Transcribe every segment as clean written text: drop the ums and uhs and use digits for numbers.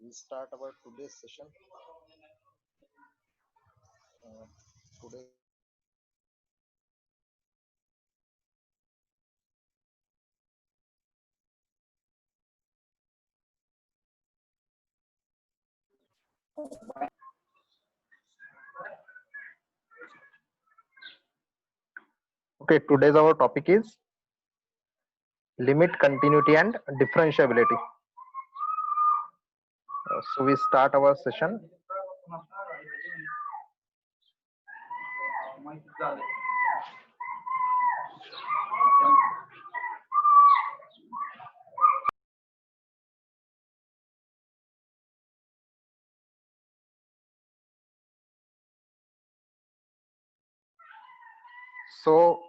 We start our today's session. Today's Okay, today's our topic is limit, continuity, and differentiability. So we start our session. So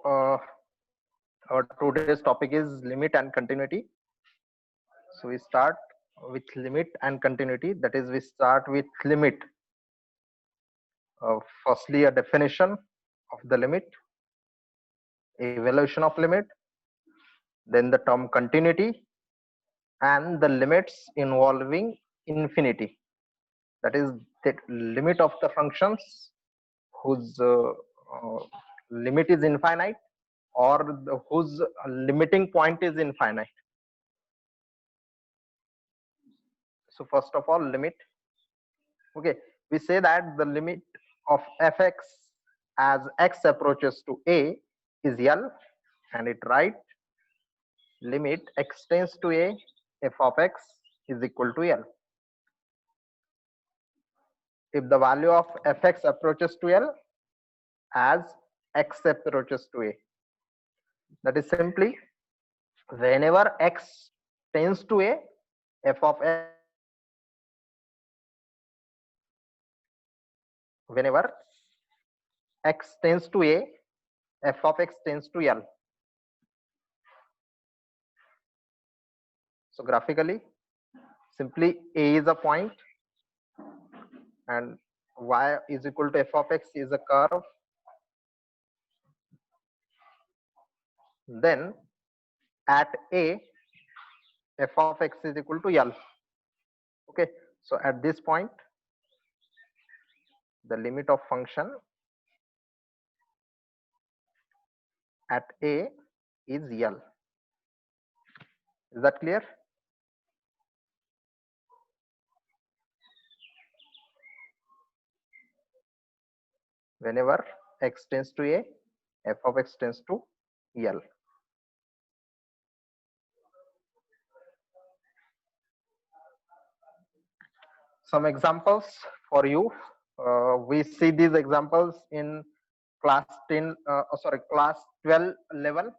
our today's topic is limit and continuity. So we start with limit and continuity. That is, we start with limit. Firstly, a definition of the limit, evaluation of limit, then the term continuity, and the limits involving infinity. That is the limit of the functions whose limit is infinite, or whose limiting point is infinite. So first of all, limit. Okay, we say that the limit of fx as x approaches to a is L, and it write limit x tends to a, f of x is equal to L. If the value of fx approaches to L as x approaches to a, that is simply whenever x tends to a, f of x, whenever x tends to a, f of x tends to L. So graphically, simply a is a point and y is equal to f of x is a curve. Then at a, f of x is equal to L. Okay, so at this point, the limit of function at a is L. Is that clear? Whenever x tends to a, f of x tends to L. Some examples for you. We see these examples in class 10, class 12 level.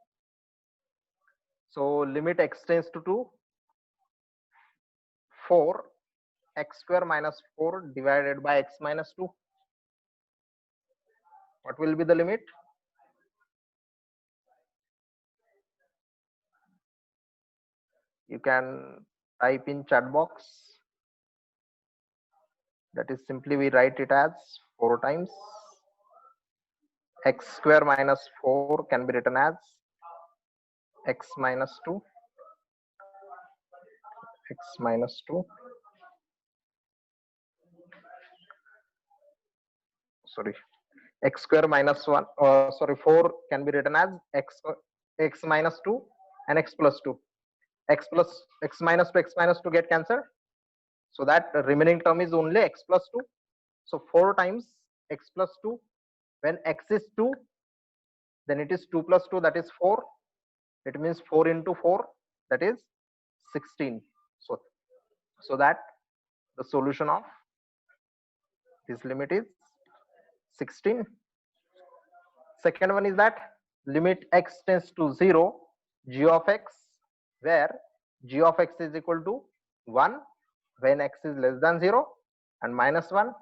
So limit x tends to 2, 4 x square minus 4 divided by x minus 2. What will be the limit? You can type in chat box. That is simply we write it as 4 times x square minus 4 can be written as x minus 2, x minus 2, sorry, x square minus 1, 4 can be written as x minus 2 and x plus 2. X minus 2, x minus 2 get cancelled. So that remaining term is only x plus 2. So 4 times x plus 2. When x is 2, then it is 2 plus 2, that is 4. It means 4 into 4, that is 16. So that the solution of this limit is 16. Second one is that limit x tends to 0, g of x, where g of x is equal to 1 when x is less than 0 and minus 1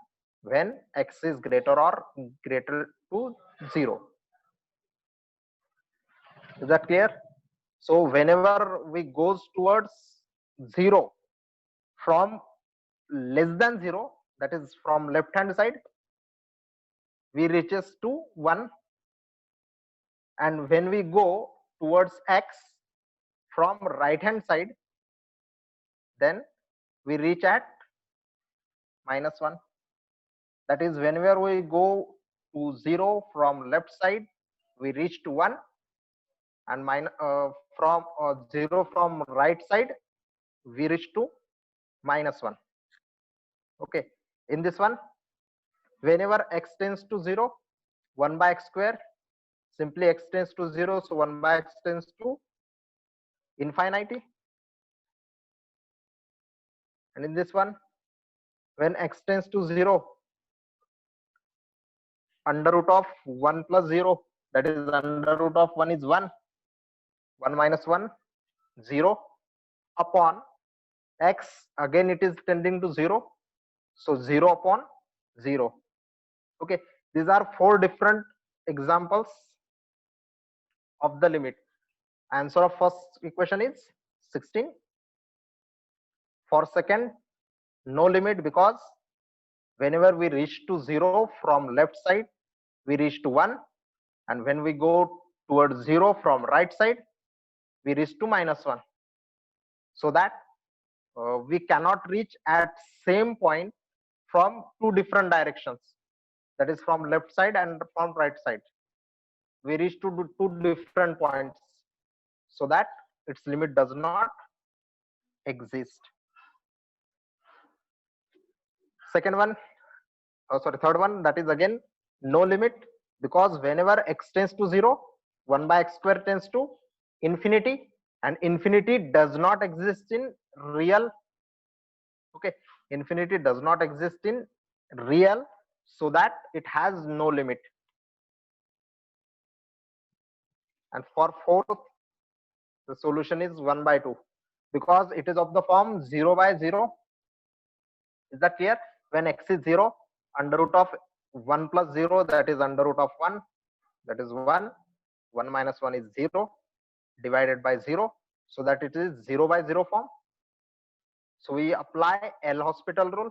when x is greater or greater to 0. Is that clear? So whenever we goes towards 0 from less than 0, that is from left hand side, we reaches to 1, and when we go towards x from right hand side, then we reach at minus 1. That is, whenever we go to 0 from left side, we reach to 1, and from 0 from right side, we reach to minus 1. Okay, in this one, whenever x tends to 0, 1 by x square, simply x tends to 0, so 1 by x tends to infinity. And in this one, when x tends to 0, under root of 1 plus 0, that is under root of 1 is 1, 1 minus 1, 0, upon x, again it is tending to 0, so 0 upon 0. Okay, these are 4 different examples of the limit. Answer of first equation is 16. For second, no limit, because whenever we reach to 0 from left side, we reach to 1, and when we go towards 0 from right side, we reach to minus 1. So that we cannot reach at same point from 2 different directions, that is from left side and from right side. We reach to 2 different points, so that its limit does not exist. Second one, third one, that is again no limit, because whenever x tends to 0, 1 by x square tends to infinity, and infinity does not exist in real. Okay, infinity does not exist in real, so that it has no limit. And for fourth, the solution is 1 by 2, because it is of the form 0 by 0. Is that clear? When x is 0, under root of 1 plus 0, that is under root of 1, that is 1. 1 minus 1 is 0, divided by 0, so that it is 0 by 0 form. So we apply L'Hospital rule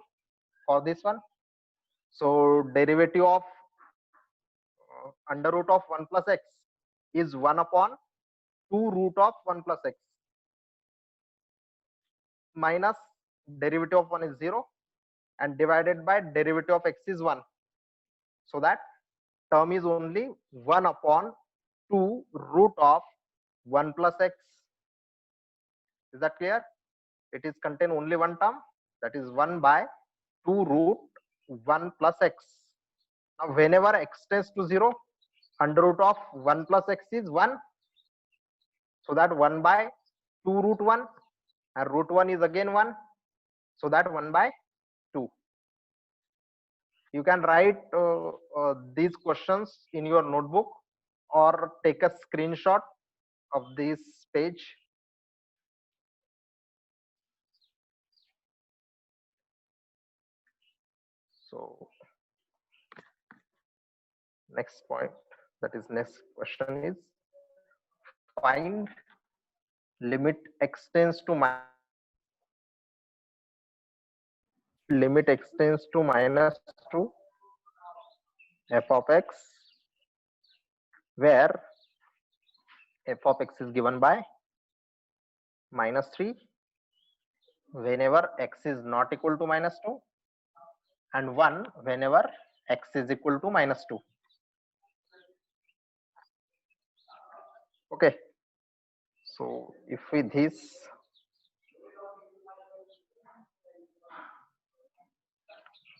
for this one. So derivative of under root of 1 plus x is 1 upon 2 root of 1 plus x, minus derivative of 1 is 0, and divided by derivative of x is 1. So that term is only 1 upon 2 root of 1 plus x. Is that clear? It is contain only one term, that is 1 by 2 root 1 plus x. Now whenever x tends to 0, under root of 1 plus x is 1, so that 1 by 2 root 1, and root 1 is again 1, so that 1 by 2. You can write these questions in your notebook, or take a screenshot of this page. So next point, that is next question is, find limit x tends to minus 2 f of x, where f of x is given by minus 3 whenever x is not equal to minus 2, and 1 whenever x is equal to minus 2. Okay, so if we this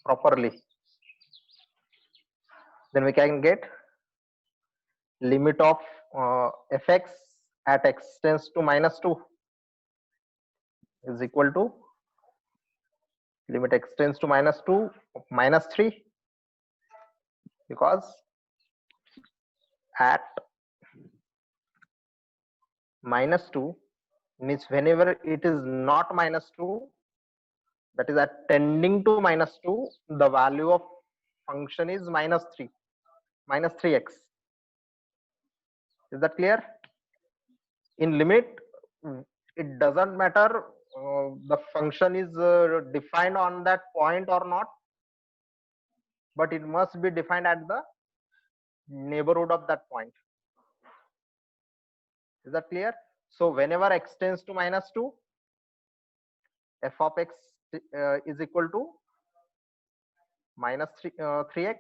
properly, then we can get limit of fx at x tends to minus 2 is equal to limit x tends to minus 2 minus 3, because at minus 2 means whenever it is not minus 2, that is at tending to minus 2, the value of function is minus 3x. Is that clear? In limit, it doesn't matter the function is defined on that point or not, but it must be defined at the neighborhood of that point. Is that clear? So whenever x tends to minus 2, f of x is equal to minus 3x.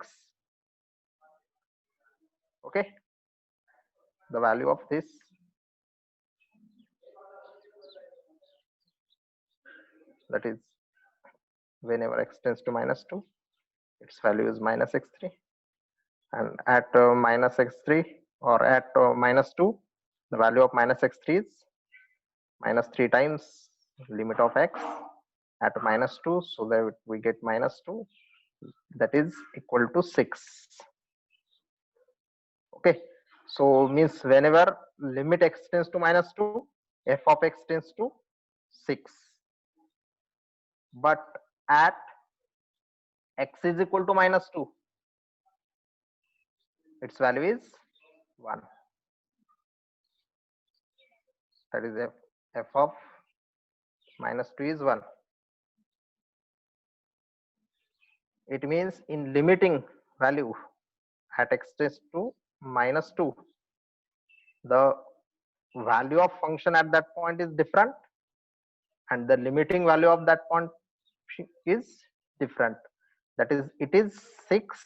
Okay, the value of this that is whenever x tends to minus 2, its value is minus x3, and at minus x3 or at minus 2, the value of minus x3 is minus 3 times limit of x at minus 2, so that we get minus 2, that is equal to 6. Okay, so means whenever limit x tends to minus 2, f of x tends to 6, but at x is equal to minus 2, its value is 1. That is f of minus 2 is 1. It means in limiting value at x tends to minus 2, the value of function at that point is different, and the limiting value of that point is different. That is, it is 6,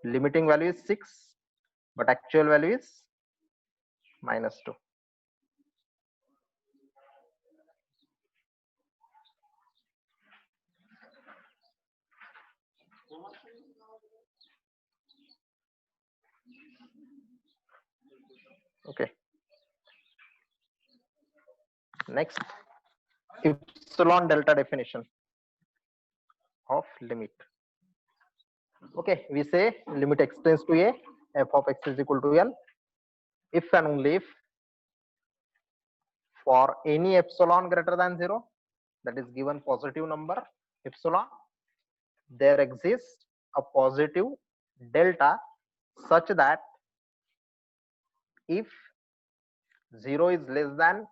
limiting value is 6, but actual value is minus 2. Okay, next, epsilon delta definition of limit. Okay, we say limit x tends to a, f of x is equal to L if and only if for any epsilon greater than 0, that is given positive number epsilon, there exists a positive delta such that if 0 is less than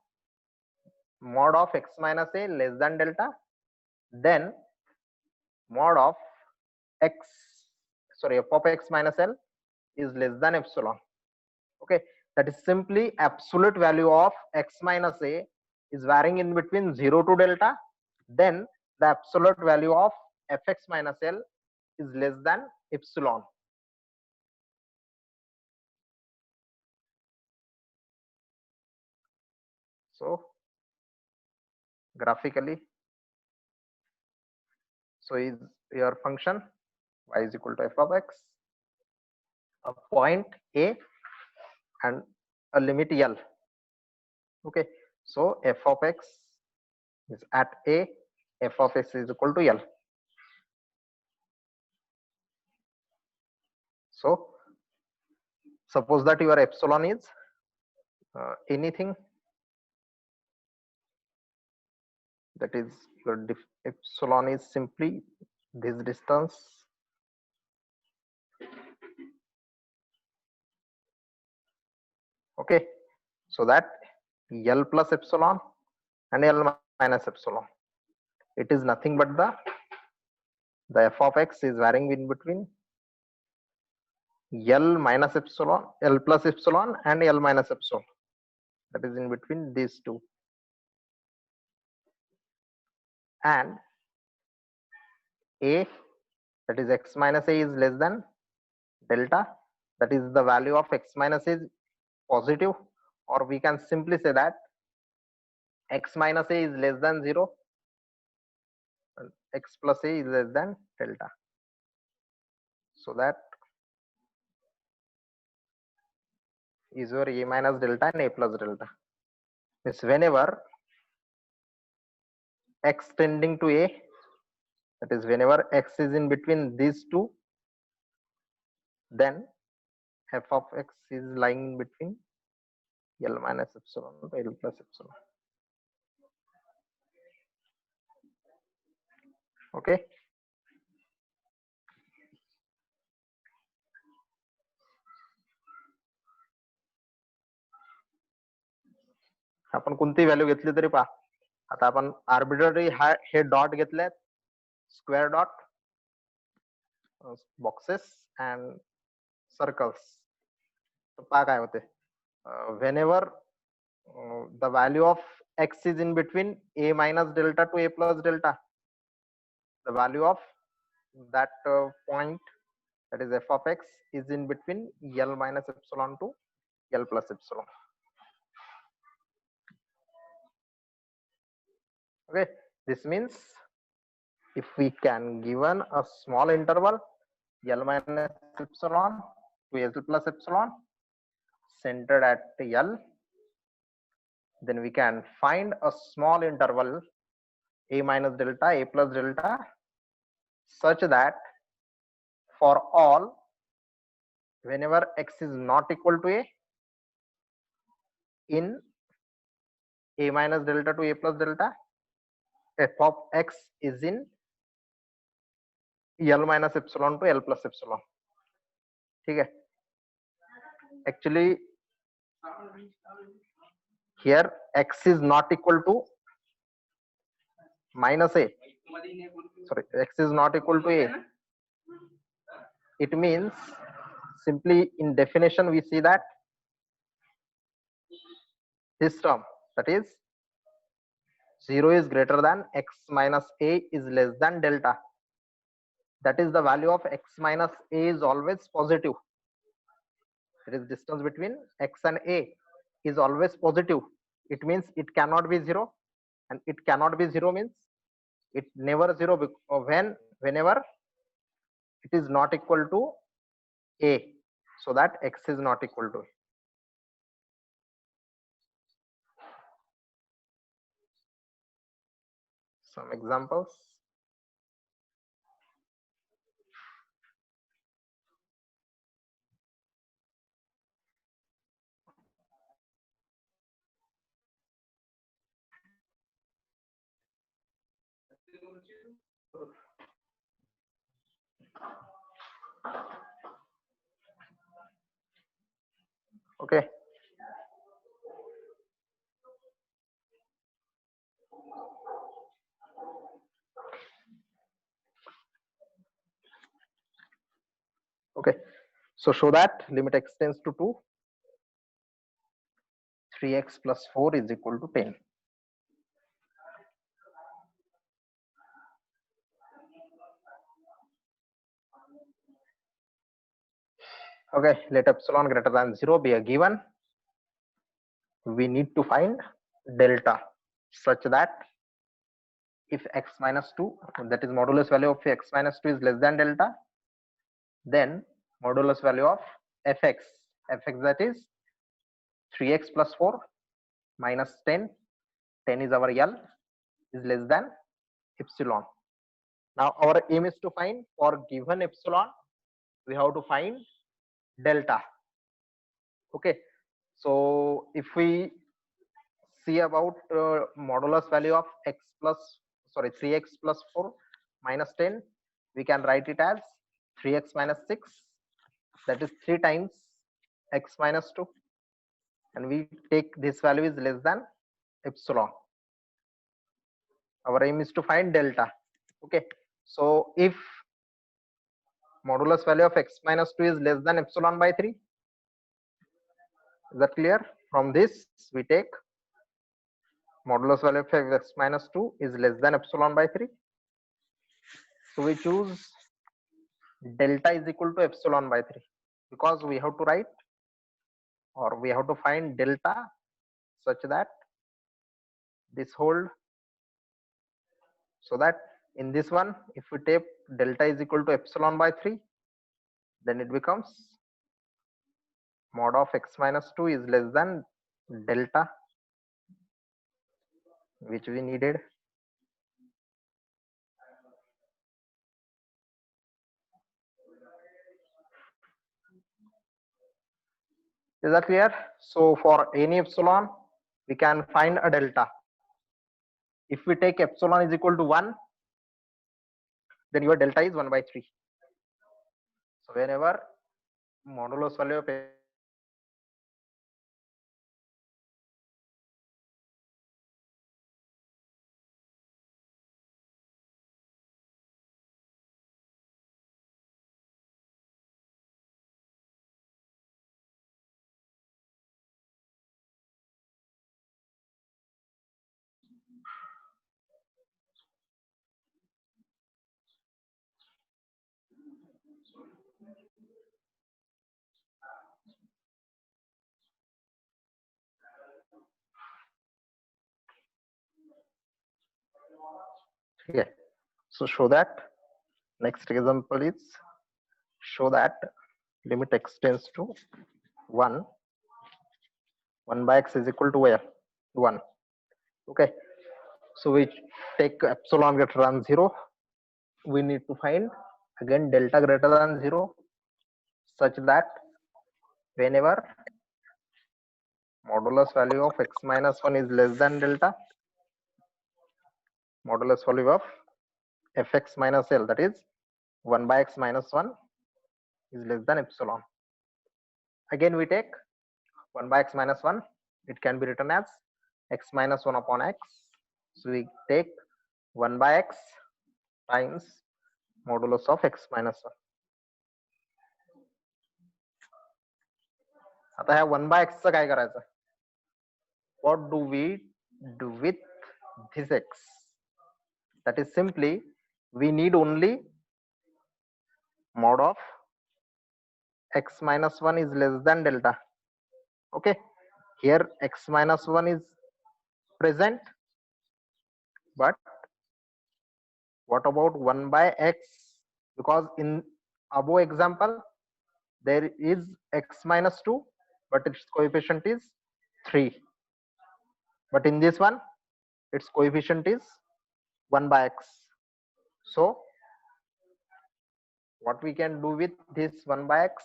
mod of x minus a less than delta, then mod of x, sorry, f of x minus L is less than epsilon. Okay, that is simply absolute value of x minus a is varying in between 0 to delta, then the absolute value of fx minus L is less than epsilon. So graphically, so is your function y is equal to f of x, a point a and a limit L. Okay, so f of x is at a, f of x is equal to L. So suppose that your epsilon is anything, that is your epsilon is simply this distance, okay, so that L plus epsilon and L minus epsilon, it is nothing but the f of x is varying in between L minus epsilon, L plus epsilon and L minus epsilon, that is in between these two, and a, that is x minus a is less than delta, that is the value of x minus a is positive, or we can simply say that x minus a is less than 0 and x plus a is less than delta, so that is your a minus delta and a plus delta. Means whenever x tending to a, that is whenever x is in between these two, then f of x is lying in between L minus epsilon to L plus epsilon. Okay, आपण कोणती value घेतली तरी पहा, आता आपण arbitrary हे dot घेतले, square dot, boxes and circles, तर पहा काय होते, whenever the value of x is in between a minus delta to a plus delta, the value of that point, that is f of x, is in between L minus epsilon to L plus epsilon. Okay, this means if we can given a small interval L minus epsilon to L plus epsilon centered at L, then we can find a small interval a minus delta, a plus delta, such that for all, whenever x is not equal to a, in a minus delta to a plus delta, f of x is in L minus epsilon to L plus epsilon. ठीक है? Actually, here x is not equal to minus a. Sorry, x is not equal to a. It means simply in definition we see that this term, that is 0 is greater than x minus a is less than delta. That is the value of x minus a is always positive. There is distance between x and a is always positive. It means it cannot be 0, and it cannot be 0 means it never 0 whenever it is not equal to a, so that x is not equal to a. Some examples. Okay. Okay. So show that limit x tends to 2, 3x plus 4 is equal to 10. Okay, let epsilon greater than 0 be a given. We need to find delta such that if x minus 2, that is modulus value of x minus 2 is less than delta, then modulus value of fx that is 3x plus 4 minus 10 is our L, is less than epsilon. Now our aim is to find, for given epsilon we have to find delta. Okay, so if we see about modulus value of x plus 3x plus 4 minus 10, we can write it as 3x minus 6, that is 3 times x minus 2, and we take this value is less than epsilon. Our aim is to find delta. Okay, so if modulus value of x minus 2 is less than epsilon by 3, is that clear? From this we take modulus value of x minus 2 is less than epsilon by 3. So we choose delta is equal to epsilon by 3, because we have to write, or we have to find delta such that this hold, so that in this one if we take delta is equal to epsilon by 3, then it becomes mod of x minus 2 is less than delta, which we needed. Is that clear? So for any epsilon we can find a delta. If we take epsilon is equal to 1, then your delta is 1 by 3. So whenever modulus value of Okay, so show that. Next example is show that limit x tends to 1, 1 by x is equal to where? 1. Okay, so we take epsilon greater than 0. We need to find again delta greater than 0, such that whenever modulus value of x minus 1 is less than delta, modulus value of fx minus L, that is 1 by x minus 1, is less than epsilon. Again we take 1 by x minus 1, it can be written as x minus 1 upon x. So we take 1 by x times modulus of x minus 1. आता ह्या 1 by x चं काय करायचं? What do we do with this x? That is simply we need only mod of x minus 1 is less than delta. Okay, here x minus 1 is present, but what about 1 by x? Because in above example there is x minus 2, but its coefficient is 3, but in this one its coefficient is 1 by x. So what we can do with this 1 by x?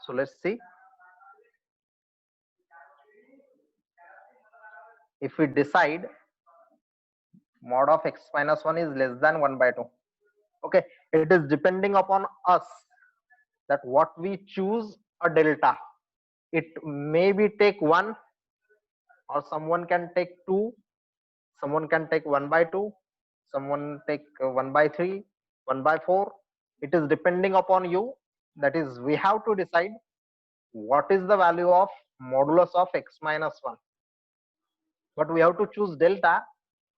So let's see. If we decide mod of x minus 1 is less than 1 by 2, okay, it is depending upon us that what we choose a delta. It maybe take 1, or someone can take 2, someone can take 1 by 2, someone take 1 by 3, 1 by 4. It is depending upon you. That is, we have to decide what is the value of modulus of x minus 1, but we have to choose delta,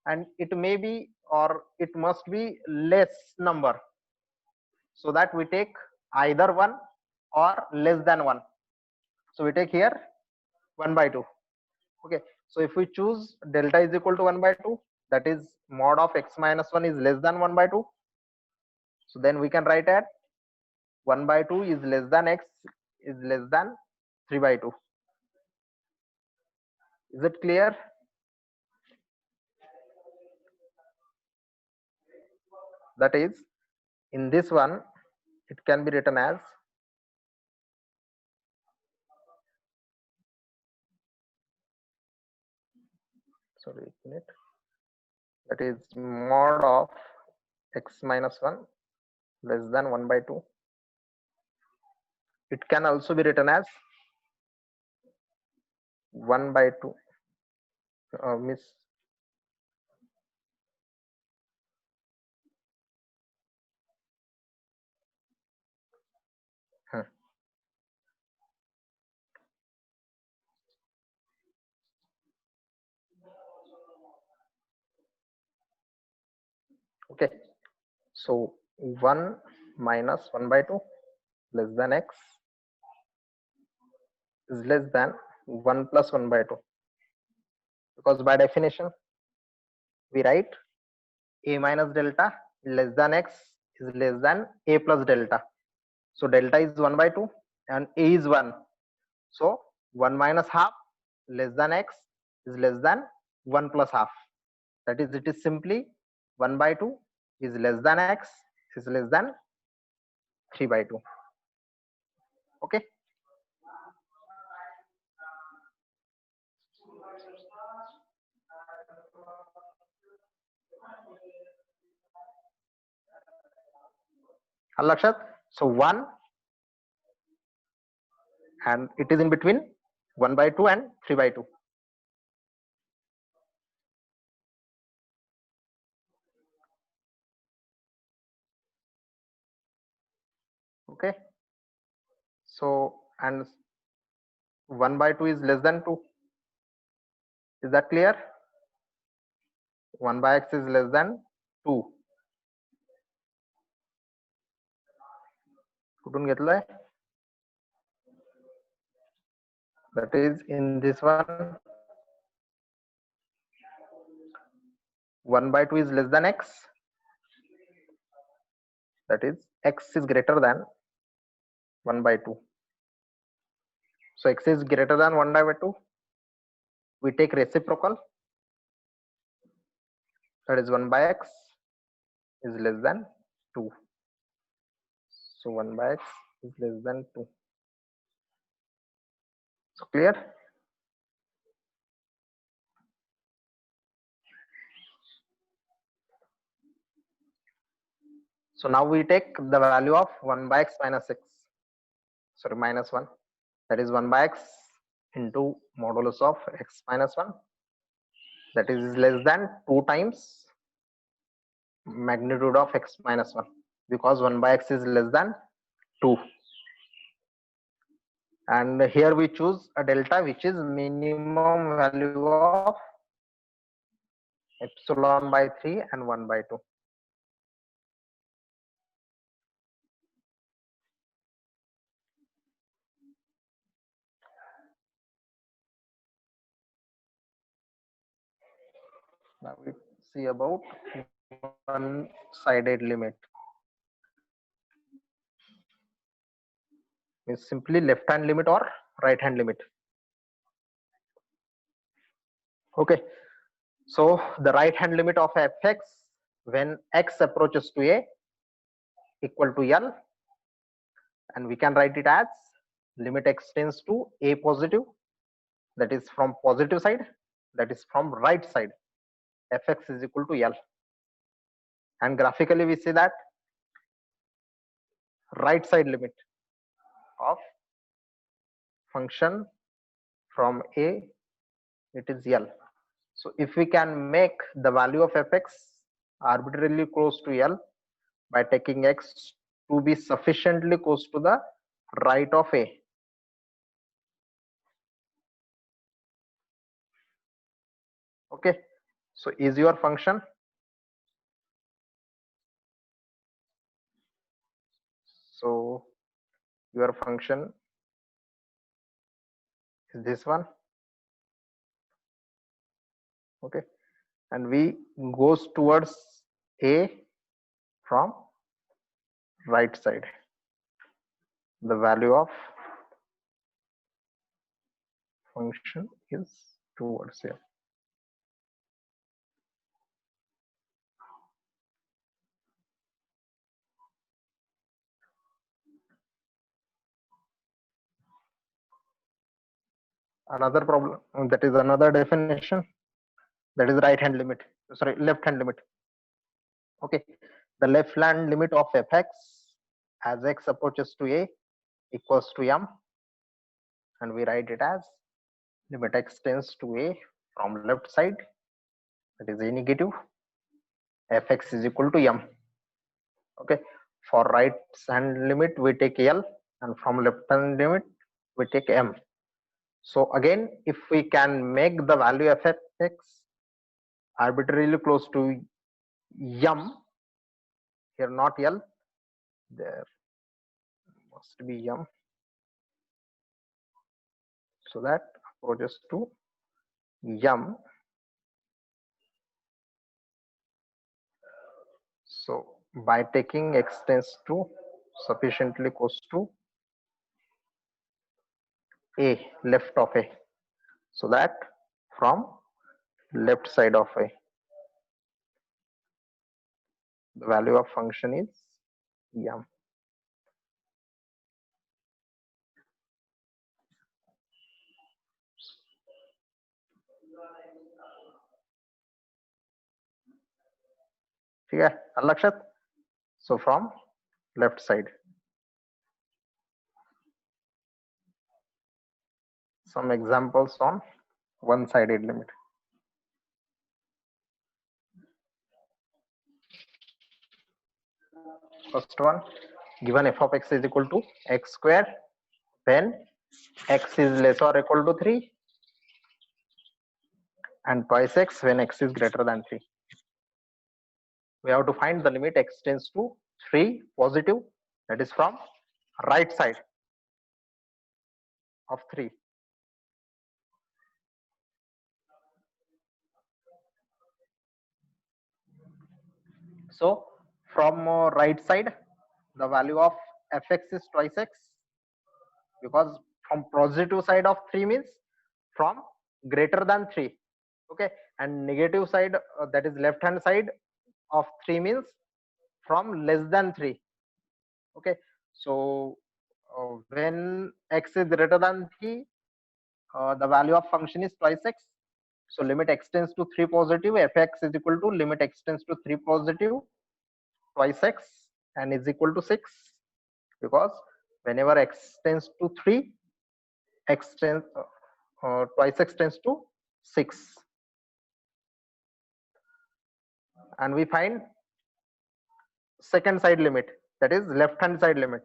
and it may be or it must be less number, so that we take either 1 or less than 1. So we take here 1 by 2. Okay, so if we choose delta is equal to 1 by 2, that is mod of x minus 1 is less than 1 by 2, so then we can write at 1 by 2 is less than x is less than 3 by 2. Is it clear? That is, in this one it can be written as that is mod of x minus 1 less than 1 by 2. It can also be written as 1 by 2. Miss, okay, so 1 minus 1 by 2 less than x is less than 1 plus 1 by 2, because by definition we write a minus delta less than x is less than a plus delta. So delta is 1 by 2 and a is 1, so 1 minus half less than x is less than 1 plus half. That is, it is simply 1 by 2 is less than x is less than 3 by 2. Okay, Lakshat. So 1, and it is in between 1 by 2 and 3 by 2. Okay, so and 1 by 2 is less than 2. Is that clear? 1 by x is less than 2. कुठून घेतलंय? That is, in this one 1 by 2 is less than x, that is x is greater than 1 by 2. So x is greater than 1 by 2, we take reciprocal, that is 1 by x is less than 2. So 1 by x is less than 2. So clear? So now we take the value of 1 by x minus x, sorry, minus 1, that is 1 by x into modulus of x minus 1, that is less than 2 times magnitude of x minus 1, because 1 by x is less than 2. And here we choose a delta which is minimum value of epsilon by 3 and 1 by 2. Now we see about one-sided limit. Is simply left-hand limit or right-hand limit. Okay, so the right-hand limit of fx when x approaches to a equal to L, and we can write it as limit x tends to a positive, that is from positive side, that is from right side, fx is equal to L. And graphically we see that right side limit of function from a, it is L. So if we can make the value of fx arbitrarily close to L by taking x to be sufficiently close to the right of a, okay, so is your function, so your function is this one, okay, and we goes towards a from right side, the value of function is towards a. Another problem, that is another definition, that is right hand limit, sorry, left hand limit. Okay, the left hand limit of fx as x approaches to a equals to m, and we write it as limit x tends to a from left side, that is a negative, fx is equal to m. Okay, for right hand limit we take L, and from left hand limit we take m. So again, if we can make the value of fx arbitrarily close to m, here not L, there must be m, so that approaches to m. So by taking x tends to sufficiently close to a, left of a, so that from left side of a, the value of function is m. ठीक है लक्षित, so from left side. Some examples on one-sided limit. First one, given f of x is equal to x square when x is less or equal to 3, and twice x when x is greater than 3. We have to find the limit x tends to 3 positive, that is from right side of 3. So from right side, the value of fx is twice x, because from positive side of 3 means from greater than 3. Okay, and negative side, that is left hand side of 3 means from less than 3. Okay, so when x is greater than 3, the value of function is twice x. So limit x tends to 3 positive, fx is equal to limit x tends to 3 positive twice x and is equal to 6, because whenever x tends to 3, x tends twice x tends to 6. And we find second side limit, that is left hand side limit,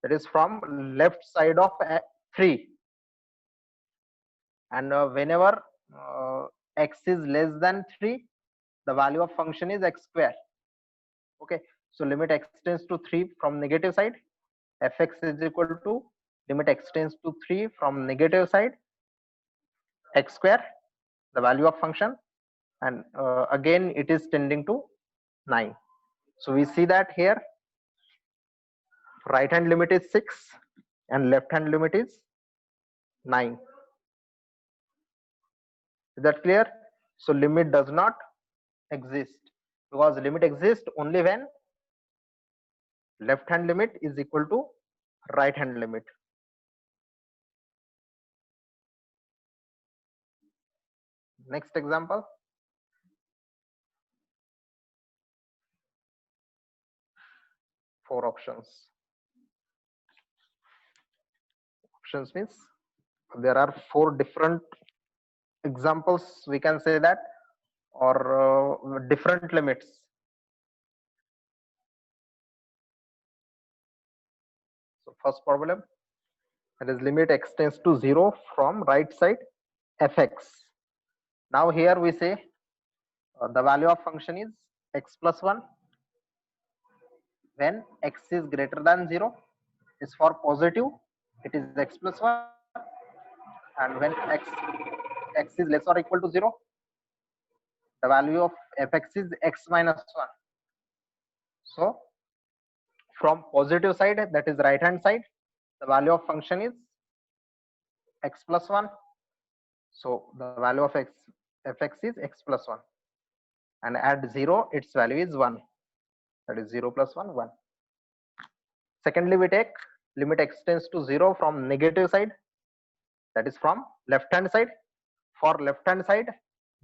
that is from left side of 3. And whenever x is less than 3, the value of function is x square. Okay, so limit x tends to 3 from negative side, fx is equal to limit x tends to 3 from negative side, x square, the value of function, and again it is tending to 9. So we see that here right hand limit is 6 and left hand limit is 9. Is that clear? So limit does not exist, because limit exists only when left hand limit is equal to right hand limit. Next example. Four options. Options means there are 4 different examples, we can say that, or different limits. So first problem, that is limit x tends to 0 from right side fx. Now here we say the value of function is x plus 1 when x is greater than 0. Is for positive, it is x plus 1, and when x is less or equal to 0, the value of fx is x minus 1. So from positive side, that is right hand side, the value of function is x plus 1. So the value of fx is x plus 1, and at 0 its value is 1, that is 0 plus 1 1. Secondly, we take limit x tends to 0 from negative side, that is from left hand side. For left hand side,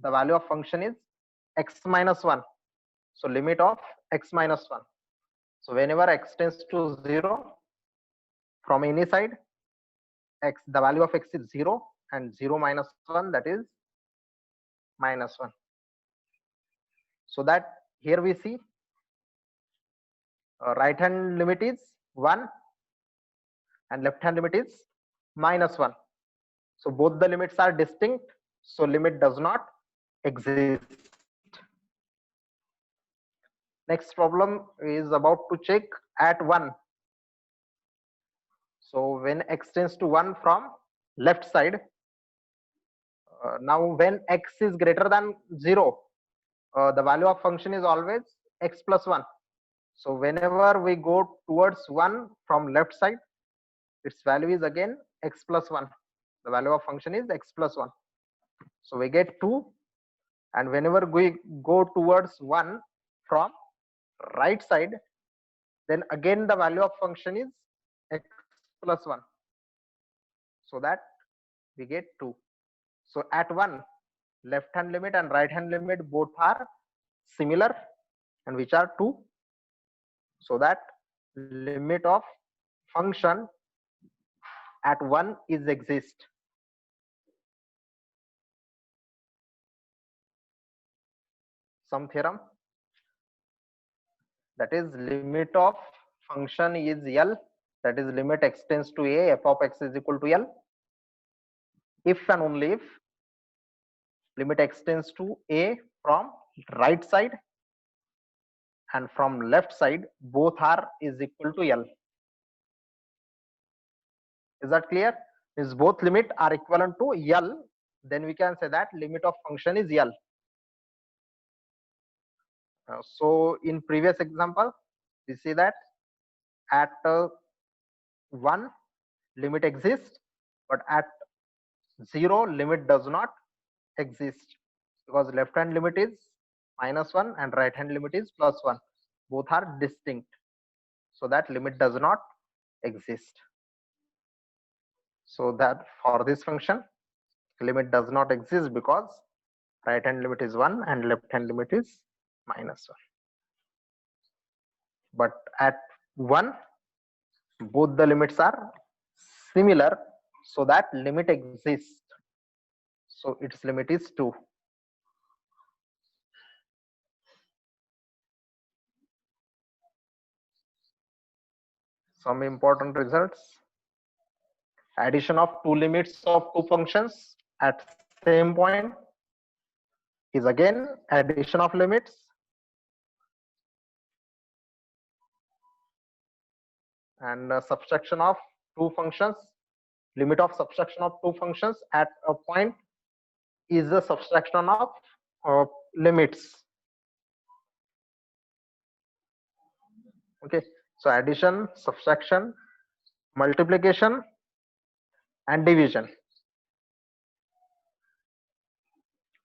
the value of function is x minus 1. So limit of x minus 1. So whenever x tends to 0 from any side, the value of x is 0, and 0 minus 1, that is minus 1. So that here we see right hand limit is 1 and left hand limit is minus 1. So both the limits are distinct, so limit does not exist. Next problem is about to check at 1. So when x tends to 1 from left side, now when x is greater than 0, the value of function is always x plus 1. So whenever we go towards 1 from left side, its value is again x plus 1. The value of function is x plus 1. So we get 2, and whenever we go towards 1 from right side, then again the value of function is x plus 1. So that we get 2. So at 1, left hand limit and right hand limit both are similar, and which are 2. So that limit of function at 1 is exist. Some theorem, that is limit of function is L, that is limit x tends to a, f of x is equal to L, if and only if limit x tends to a from right side and from left side both are is equal to L. Is that clear? Is both limit are equivalent to L, then we can say that limit of function is L. So in previous example, we see that at 1 limit exists, but at 0 limit does not exist, because left hand limit is -1 and right hand limit is +1. Both are distinct, so that limit does not exist. So that for this function, limit does not exist because right hand limit is 1 and left hand limit is -1. But at 1, both the limits are similar, so that limit exists. So its limit is 2. Some important results: addition of two limits of two functions at same point is again addition of limits, and subtraction of two functions, limit of subtraction of two functions at a point is the subtraction of limits. Okay, so addition, subtraction, multiplication, and division.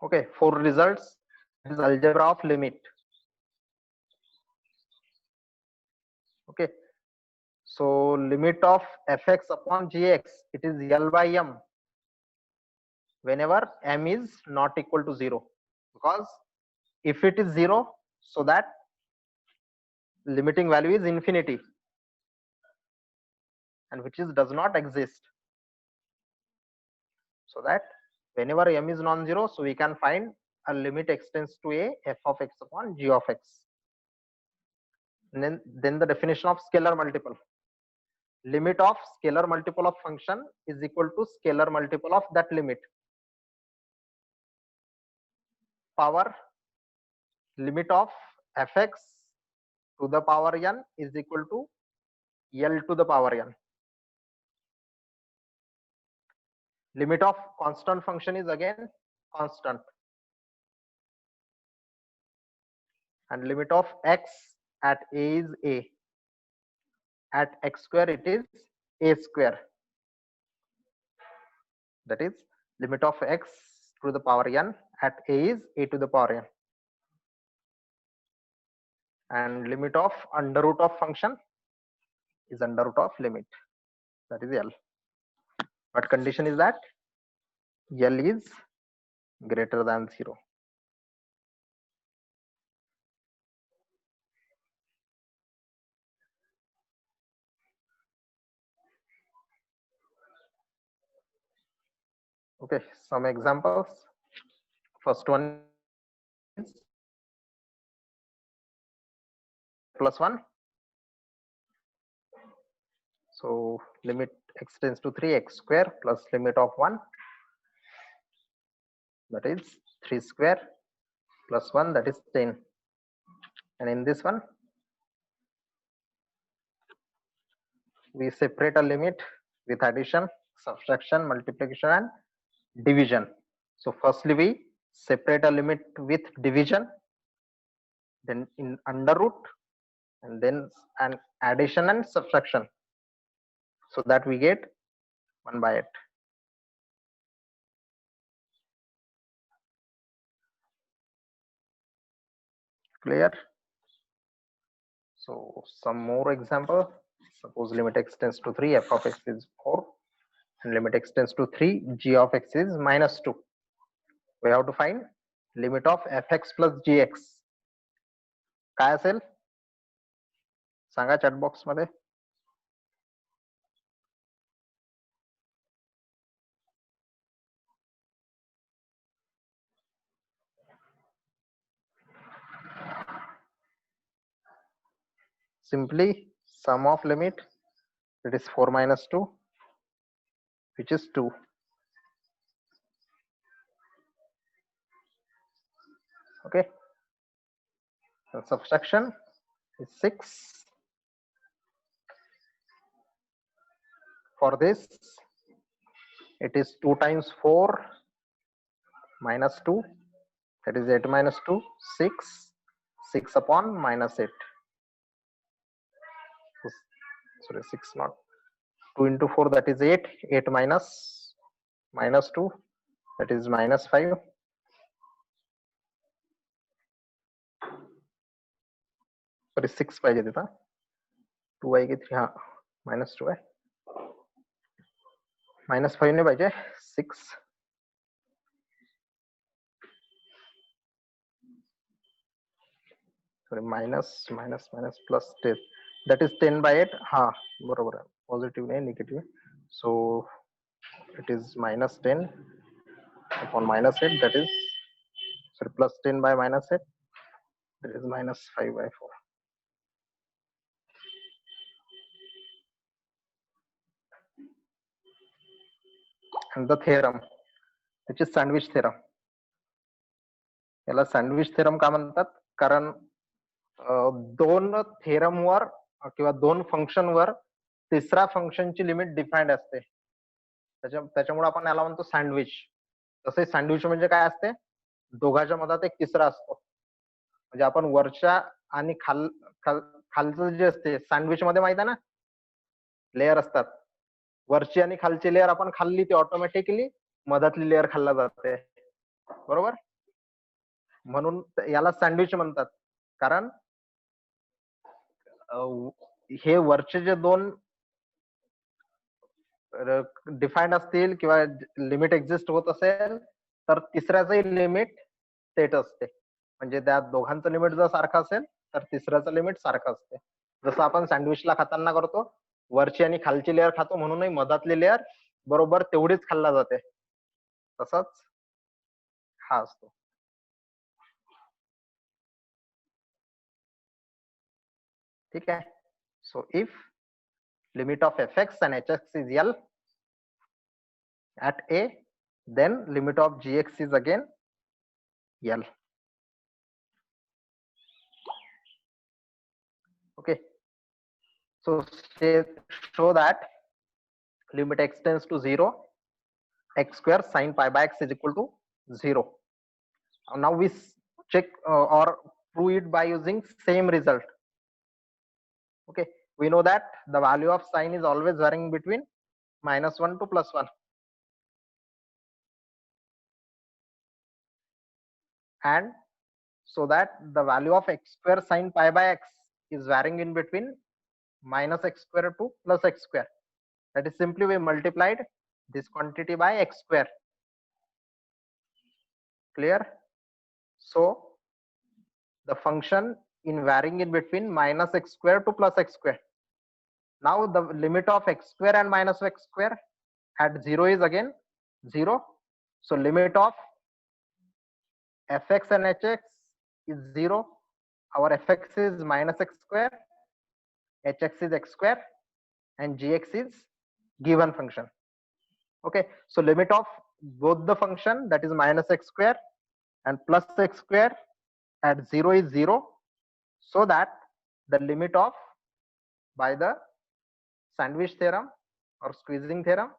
Okay, 4 results. This is algebra of limit. Okay, so limit of fx upon gx, it is L by m whenever m is not equal to 0, because if it is 0, so that limiting value is infinity, and which is does not exist. So that whenever m is non-zero, so we can find a limit extends to a f of x upon g of x. And then the definition of scalar multiple: limit of scalar multiple of function is equal to scalar multiple of that limit. Power, limit of fx to the power n is equal to L to the power n. Limit of constant function is again constant, and limit of x at a is a, at x square it is a square. That is, limit of x to the power n at a is a to the power n, and limit of under root of function is under root of limit, that is L. But condition is that L is greater than 0. Okay, some examples. First one is +1. So limit x tends to 3, x square plus limit of 1, that is 3 square plus 1, that is 10. And in this one, we separate a limit with addition, subtraction, multiplication, and division. So firstly, we separate a limit with division, then in under root, and then an addition and subtraction, so that we get 1 by 8. Clear? So some more example. Suppose limit x tends to 3, f of x is 4, and limit x tends to 3, g of x is -2. We have to find limit of fx plus gx. काय असेल सांगा chat box मध्ये. Simply sum of limit, it is 4 minus 2, which is 2. Okay, and subtraction is 6. For this, it is 2 times 4 minus 2, that is 8 minus 2, 6. 6 upon minus 8. Sorry, 6 not 2 into 4, that is 8. 8 minus 2, that is minus 5. Sorry, 6 पाहिजे तिथं. 2 आहे की 3? हा, minus 2 आहे. minus 5 नाही पाहिजे, 6. Sorry, minus plus 10, that is 10 by 8. हा, बरोबर आहे. Positive नाही, negative. So it is minus 10 upon minus 8, that is, sorry, plus 10 by minus 8, that is minus 5 by 4. And the theorem, which is sandwich theorem. याला sandwich theorem का म्हणतात? कारण दोन theorem वर किंवा दोन फंक्शन वर तिसरा फंक्शनची लिमिट डिफाईन्ड असते, त्याच्यामुळे आपण याला म्हणतो सँडविच. तसे सँडविच म्हणजे काय असते? दोघांच्या मधात एक तिसरा असतो. म्हणजे आपण वरच्या आणि खालचं जे असते सँडविच मध्ये माहित आहे ना, लेअर असतात, वरची आणि खालची लेअर आपण खाल्ली ती ऑटोमॅटिकली मधातली लेअर खाल्ला जाते, बरोबर? म्हणून याला सँडविच म्हणतात. कारण हे वरचे जे दोन डिफाईन्ड असतील किंवा लिमिट एक्झिस्ट होत असेल तर तिसऱ्याचंही लिमिट सेट असते. म्हणजे त्या दोघांचं लिमिट जर सारखं असेल तर तिसऱ्याचं लिमिट सारखं असते. जसं आपण सँडविचला खाताना करतो, वरची आणि खालची लेअर खातो म्हणूनही मधातली लेअर बरोबर तेवढीच खाल्ला जाते. तसंच हा असतो. ठीक आहे. So if limit of fx and hx is L at a, then limit of gx is again L. Okay. So show that limit x tends to 0, x square sin pi by x is equal to 0. Now we check or prove it by using same result. Okay, we know that the value of sin is always varying between -1 to +1, and so that the value of x square sin pi by x is varying in between minus x square to plus x square. That is simply we multiplied this quantity by x square. Clear? So the function in varying in between minus x square to plus x square. Now the limit of x square and minus x square at 0 is again 0. So limit of fx and hx is 0. Our fx is minus x square, hx is x square, and gx is given function. Okay, so limit of both the function, that is minus x square and plus x square, at 0 is 0, so that the limit of, by the sandwich theorem or squeezing theorem,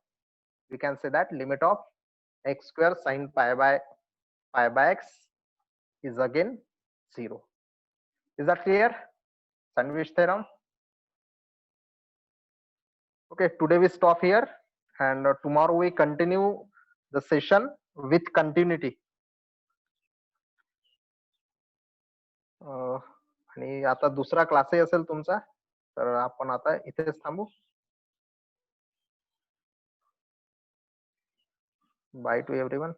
we can say that limit of x square sin pi by x is again 0. Is that clear? Sandwich theorem. Okay, today we stop here, and tomorrow we continue the session with continuity. आणि आता दुसरा क्लासही असेल तुमचा, तर आपण आता इथेच थांबू. By two everyone.